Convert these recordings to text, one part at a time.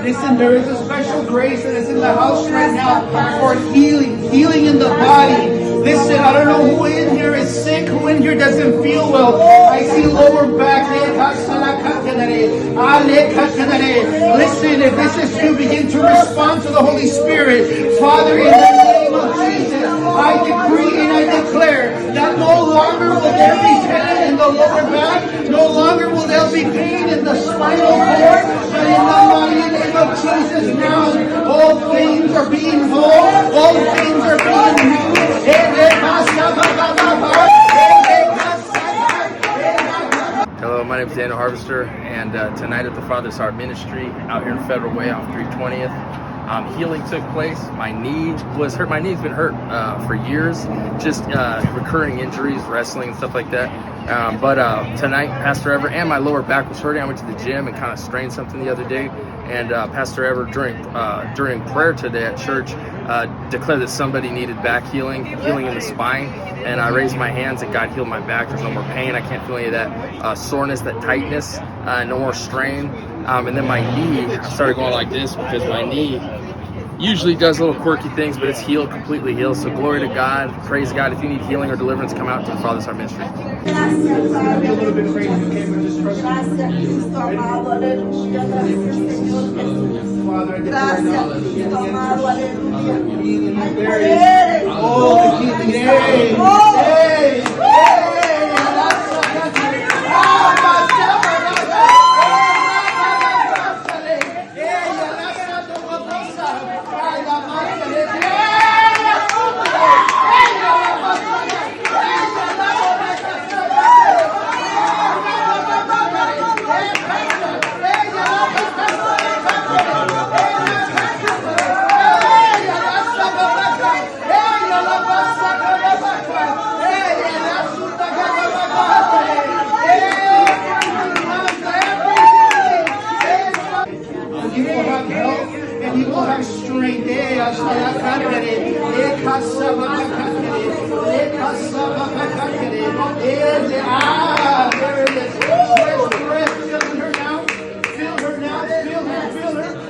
Listen, there is a special grace that is in the house right now for healing in the body. Listen, I don't know who in here is sick, who in here doesn't feel well. I see lower back. Listen, if this is you, begin to respond to the Holy Spirit. Father, in the name of Jesus, I decree and I declare that no longer will there be pain in the lower back, no longer will there be pain in the spinal cord, but in the mighty name of Jesus now, all things are being whole, all things are being new. Hello, my name is Daniel Harvester, and tonight at the Father's Heart Ministry out here in Federal Way off 320th, healing took place. My knee was hurt. My knee's been hurt for years, just recurring injuries, wrestling and stuff like that. But tonight, Pastor Ever and my lower back was hurting. I went to the gym and kind of strained something the other day, and Pastor Ever during prayer today at church declared that somebody needed back healing in the spine, and I raised my hands and God healed my back. There's no more pain. I can't feel any of that soreness, that tightness, no more strain. And then my knee, I started going like this because my knee usually does little quirky things, but it's healed, completely healed. So glory to God, praise God. If you need healing or deliverance, come out to the Father's Heart Ministry.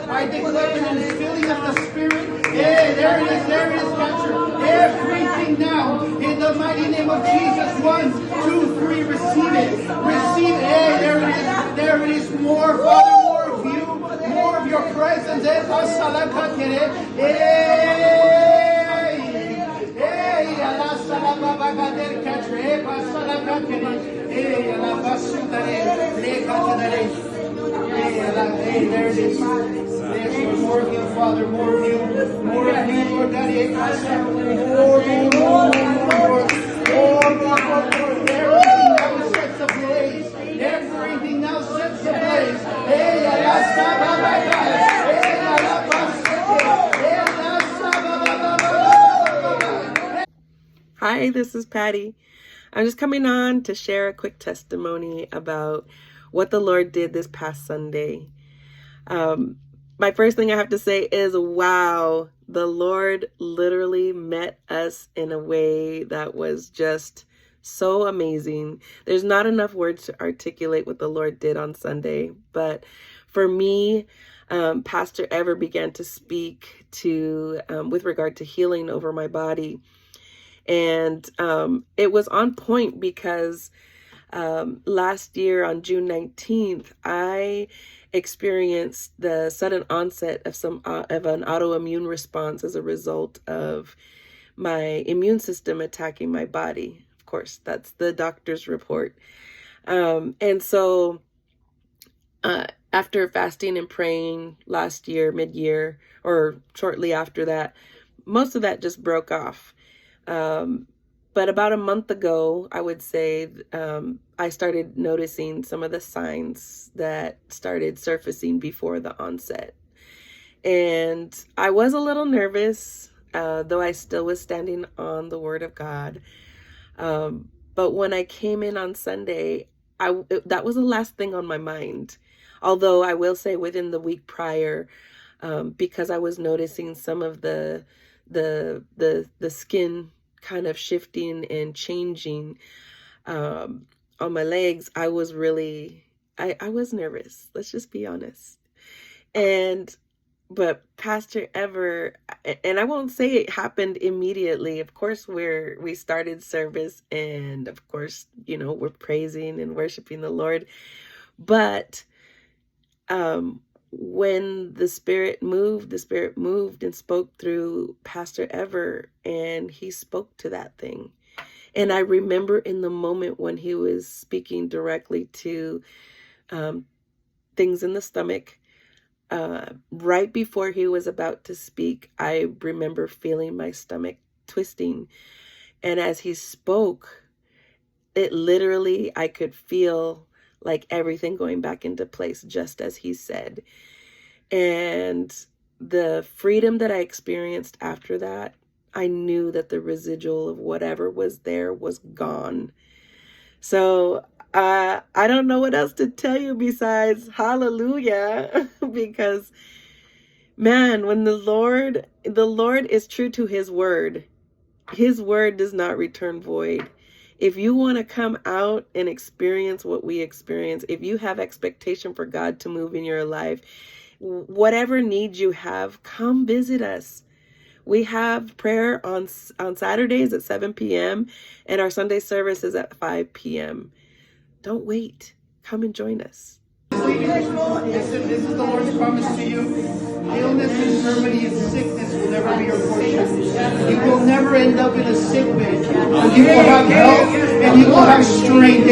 I declare the filling of the Spirit. Yeah, there it is, Pastor. Everything now, in the mighty name of Jesus. 1, 2, 3, receive it. Receive it. Hey, there it is. More, Father, more of you, more of your presence. Hey, there it is. There's more of you, Father, more of you, Lord Daddy. More. Everything now sets ablaze. Everything now sets ablaze. Hi, this is Patty. I'm just coming on to share a quick testimony about what the Lord did this past Sunday. My first thing I have to say is, wow, the Lord literally met us in a way that was just so amazing. There's not enough words to articulate what the Lord did on Sunday, but for me, Pastor Ever began to speak to with regard to healing over my body. And it was on point because last year on June 19th, I experienced the sudden onset of an autoimmune response as a result of my immune system attacking my body. Of course, that's the doctor's report. And so after fasting and praying last year, mid-year, or shortly after that, most of that just broke off. But about a month ago, I would say, I started noticing some of the signs that started surfacing before the onset. And I was a little nervous, though I still was standing on the Word of God. But when I came in on Sunday, that was the last thing on my mind. Although I will say within the week prior, because I was noticing some of the skin kind of shifting and changing, on my legs, I was really, I was nervous. Let's just be honest. But Pastor Ever, and I won't say it happened immediately. Of course, we started service, and of course, we're praising and worshiping the Lord. But when the Spirit moved and spoke through Pastor Ever, and he spoke to that thing. And I remember in the moment when he was speaking directly to things in the stomach, right before he was about to speak, I remember feeling my stomach twisting. And as he spoke, it literally, I could feel like everything going back into place, just as he said. And the freedom that I experienced after that, I knew that the residual of whatever was there was gone. So I don't know what else to tell you besides hallelujah, because man, when the Lord is true to his word does not return void. If you want to come out and experience what we experience, if you have expectation for God to move in your life, whatever needs you have, come visit us. We have prayer on Saturdays at 7 p.m. and our Sunday service is at 5 p.m. Don't wait. Come and join us. Listen, this is the Lord's promise to you. Illness, infirmity, and sickness will never be your portion. You will never end up in a sick bed. You will have health and you will have strength.